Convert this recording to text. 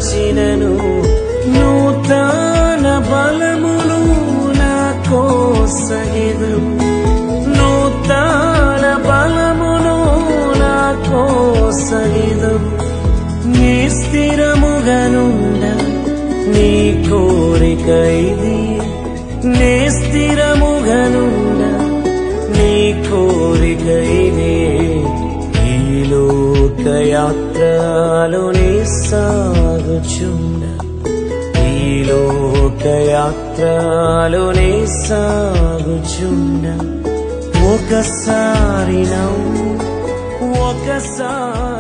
మరచినను నూతన బలమును నాకోసగెదవు నూతన బలమును నాకోసగెదవు నీ స్థిరముగనుండ నీ కోరిక ఇది నీ స్థిరముగనుండ నీ కోరిక ఇదే ఈ లోకయాత్రలోనే సాగుచుండ ఈ లోకయాత్రలోనే సాగుచుండ ఒకసారి నవ్వు ఒకసారి